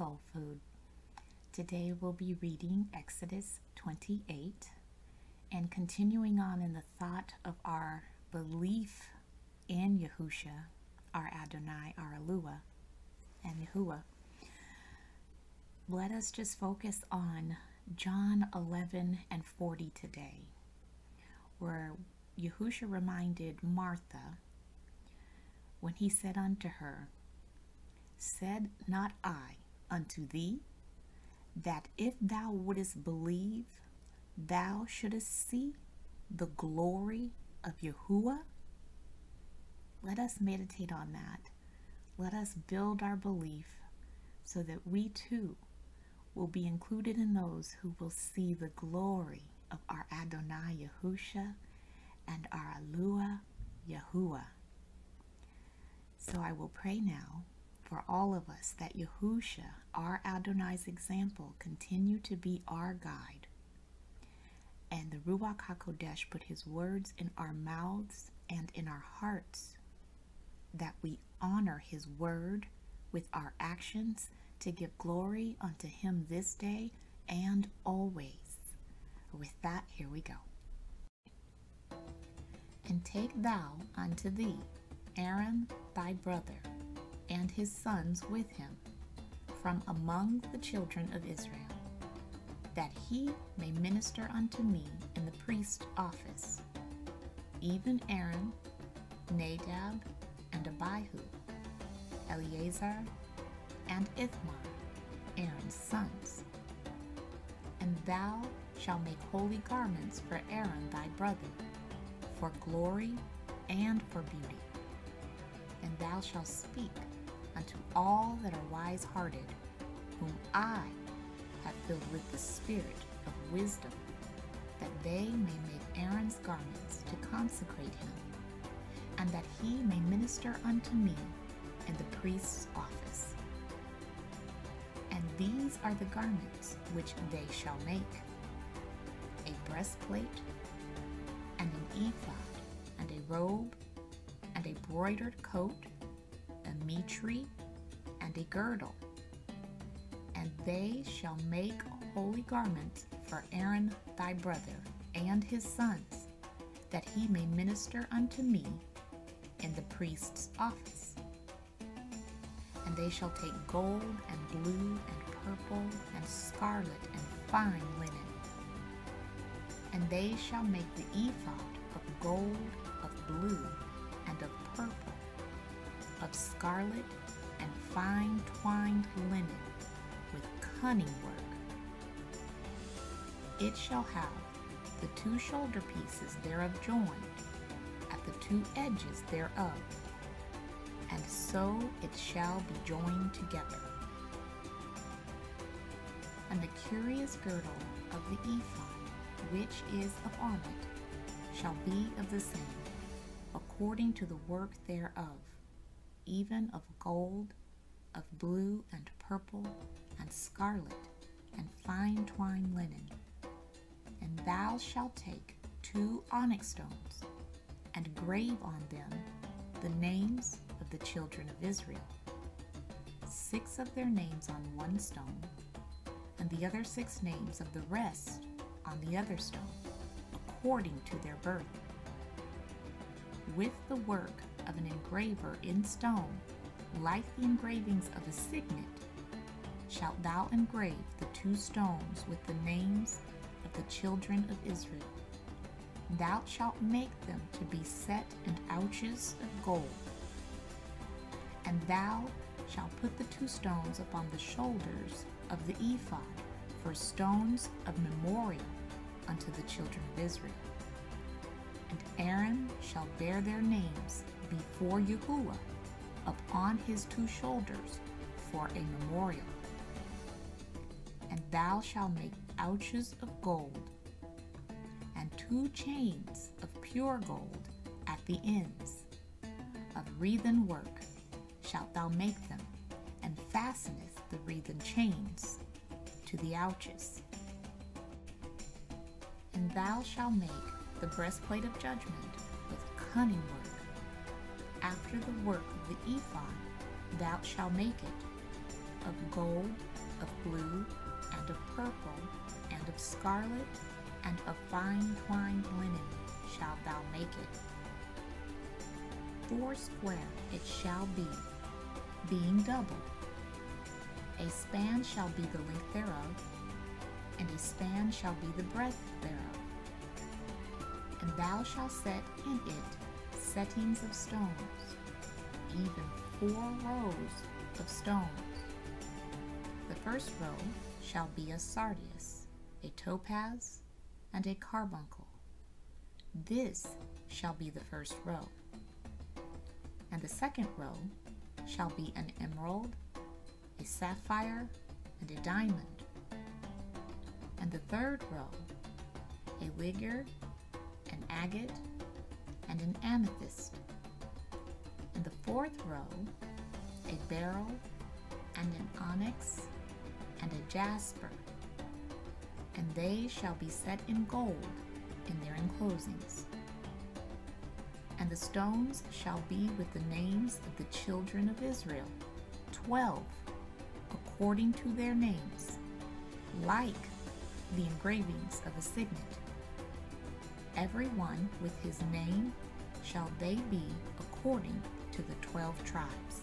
soul food. Today we'll be reading Exodus 28 and continuing on in the thought of our belief in Yahusha, our Adonai, our Eluah, and Yahuwah. Let us just focus on John 11 and 40 today, where Yahusha reminded Martha when he said unto her, "Said not I unto thee, that if thou wouldest believe, thou shouldest see the glory of Yahuwah?" Let us meditate on that. Let us build our belief so that we too will be included in those who will see the glory of our Adonai Yahusha and our Eluah Yahuwah. So I will pray now for all of us that Yahusha, our Adonai's example, continue to be our guide, and the Ruach HaKodesh put his words in our mouths and in our hearts, that we honor his word with our actions to give glory unto him this day and always. With that, here we go. And take thou unto thee Aaron thy brother, and his sons with him, from among the children of Israel, that he may minister unto me in the priest's office, even Aaron, Nadab, and Abihu, Eleazar, and Ithmar, Aaron's sons. And thou shalt make holy garments for Aaron thy brother, for glory and for beauty. And thou shalt speak unto all that are wise-hearted, whom I have filled with the spirit of wisdom, that they may make Aaron's garments to consecrate him, and that he may minister unto me in the priest's office. And these are the garments which they shall make: a breastplate, and an ephod, and a robe, and a broidered coat, a mitre, and a girdle. And they shall make holy garments for Aaron thy brother and his sons, that he may minister unto me in the priest's office. And they shall take gold and blue and purple and scarlet and fine linen. And they shall make the ephod of gold, of blue, and of purple, of scarlet and fine twined linen, with cunning work. It shall have the two shoulder pieces thereof joined at the two edges thereof, and so it shall be joined together. And the curious girdle of the ephod, which is upon it, shall be of the same, according to the work thereof, even of gold, of blue and purple, and scarlet, and fine twined linen. And thou shalt take 2 onyx stones, and grave on them the names of the children of Israel, 6 of their names on one stone, and the other 6 names of the rest on the other stone, according to their birth. With the work of an engraver in stone, like the engravings of a signet, shalt thou engrave the 2 stones with the names of the children of Israel. Thou shalt make them to be set in ouches of gold. And thou shalt put the 2 stones upon the shoulders of the ephod for stones of memorial unto the children of Israel. And Aaron shall bear their names before Yahuwah upon his 2 shoulders for a memorial. And thou shalt make ouches of gold, and 2 chains of pure gold at the ends. Of wreathen work shalt thou make them, and fasteneth the wreathen chains to the ouches. And thou shalt make the breastplate of judgment with cunning work. After the work of the ephod thou shalt make it, of gold, of blue, and of purple, and of scarlet, and of fine twined linen shalt thou make it. 4 square it shall be, being double. A span shall be the length thereof, and a span shall be the breadth thereof. And thou shalt set in it settings of stones, even 4 rows of stones. The first row shall be a sardius, a topaz, and a carbuncle. This shall be the first row. And the second row shall be an emerald, a sapphire, and a diamond. And the third row, a ligure, an agate, and an amethyst. And the fourth row, a beryl, and an onyx, and a jasper. And they shall be set in gold in their enclosings. And the stones shall be with the names of the children of Israel, 12, according to their names, like the engravings of a signet. Every one with his name shall they be according to the 12 tribes.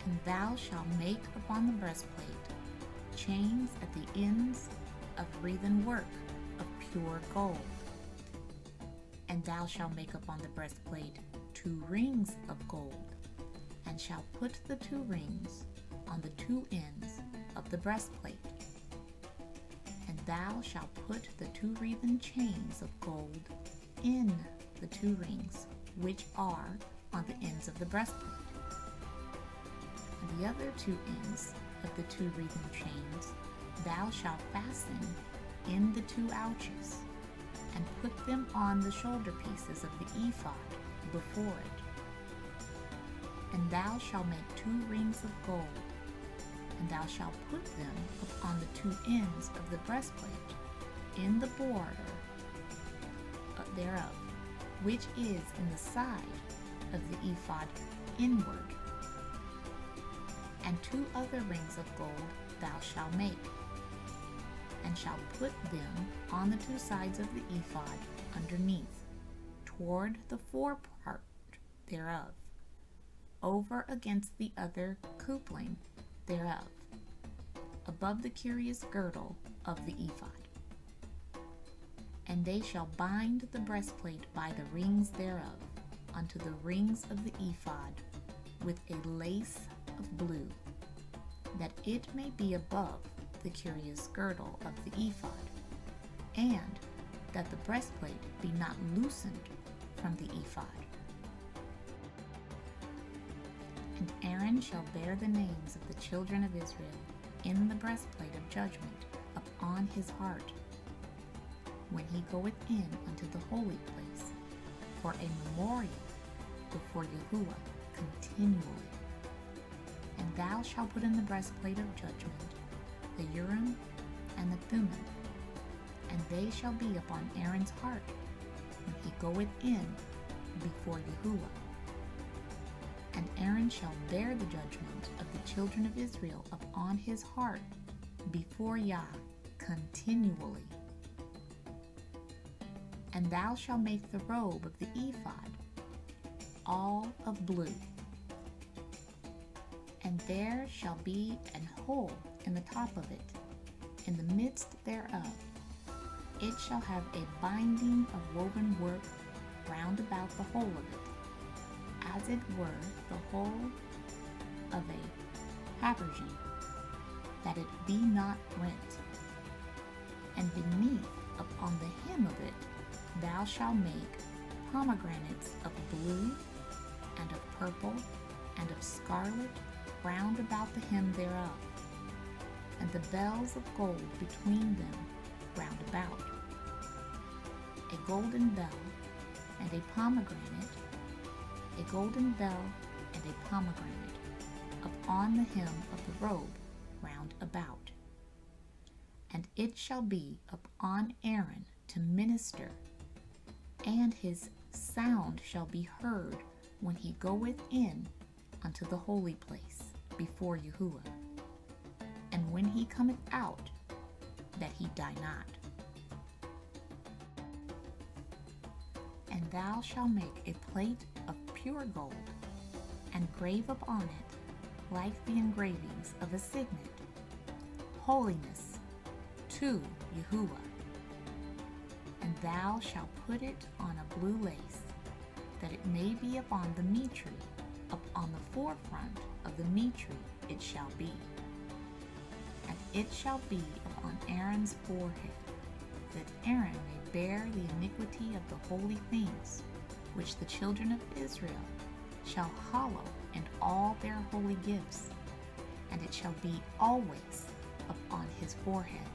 And thou shalt make upon the breastplate chains at the ends of wreathen work of pure gold. And thou shalt make upon the breastplate 2 rings of gold, and shalt put the 2 rings on the 2 ends of the breastplate. And thou shalt put the 2 wreathen chains of gold in the 2 rings which are on the ends of the breastplate. And the other 2 ends of the 2 wreathen chains thou shalt fasten in the 2 ouches, and put them on the shoulder pieces of the ephod before it. And thou shalt make 2 rings of gold, and thou shalt put them upon the 2 ends of the breastplate in the border thereof, which is in the side of the ephod inward. And 2 other rings of gold thou shalt make, and shalt put them on the 2 sides of the ephod underneath, toward the forepart thereof, over against the other coupling thereof, above the curious girdle of the ephod. And they shall bind the breastplate by the rings thereof unto the rings of the ephod with a lace of blue, that it may be above the curious girdle of the ephod, and that the breastplate be not loosened from the ephod. And Aaron shall bear the names of the children of Israel in the breastplate of judgment upon his heart, when he goeth in unto the holy place, for a memorial before Yahuwah continually. And thou shalt put in the breastplate of judgment the Urim and the Thummim, and they shall be upon Aaron's heart when he goeth in before Yahuwah. And Aaron shall bear the judgment of the children of Israel upon his heart before Yah continually. And thou shalt make the robe of the ephod all of blue. And there shall be an hole in the top of it, in the midst thereof. It shall have a binding of woven work round about the whole of it, as it were the whole of a habergeon, that it be not rent. And beneath upon the hem of it thou shalt make pomegranates of blue, and of purple, and of scarlet, round about the hem thereof, and the bells of gold between them round about. A golden bell, and a pomegranate, a golden bell, and a pomegranate, upon the hem of the robe round about. And it shall be upon Aaron to minister, and his sound shall be heard when he goeth in unto the holy place. before Yahuwah, and when he cometh out, that he die not. And thou shalt make a plate of pure gold, and grave upon it, like the engravings of a signet, holiness to Yahuwah. And thou shalt put it on a blue lace, that it may be upon the mitre, upon the forefront of the mitre it shall be. And it shall be upon Aaron's forehead, that Aaron may bear the iniquity of the holy things, which the children of Israel shall hallow in all their holy gifts. And it shall be always upon his forehead,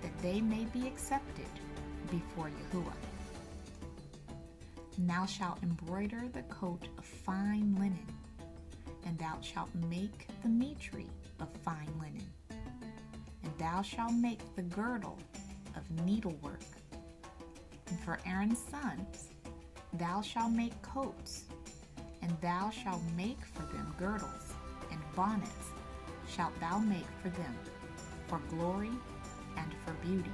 that they may be accepted before Yahuwah. And thou shalt embroider the coat of fine linen, and thou shalt make the mitre of fine linen, and thou shalt make the girdle of needlework. And for Aaron's sons thou shalt make coats, and thou shalt make for them girdles, and bonnets shalt thou make for them, for glory and for beauty.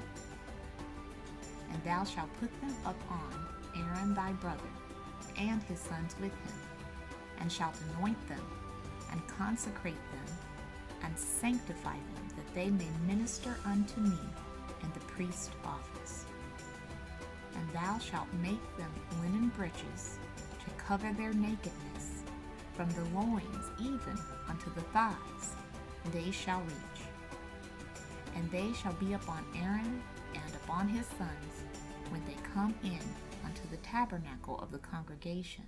And thou shalt put them upon Aaron thy brother, and his sons with him, and shalt anoint them, and consecrate them, and sanctify them, that they may minister unto me in the priest's office. And thou shalt make them linen breeches to cover their nakedness, from the loins even unto the thighs they shall reach. And they shall be upon Aaron and upon his sons when they come in unto the tabernacle of the congregation,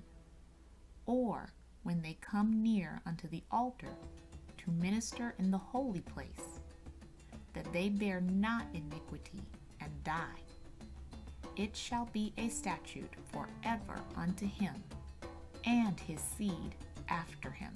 or when they come near unto the altar to minister in the holy place, that they bear not iniquity and die. It shall be a statute forever unto him and his seed after him.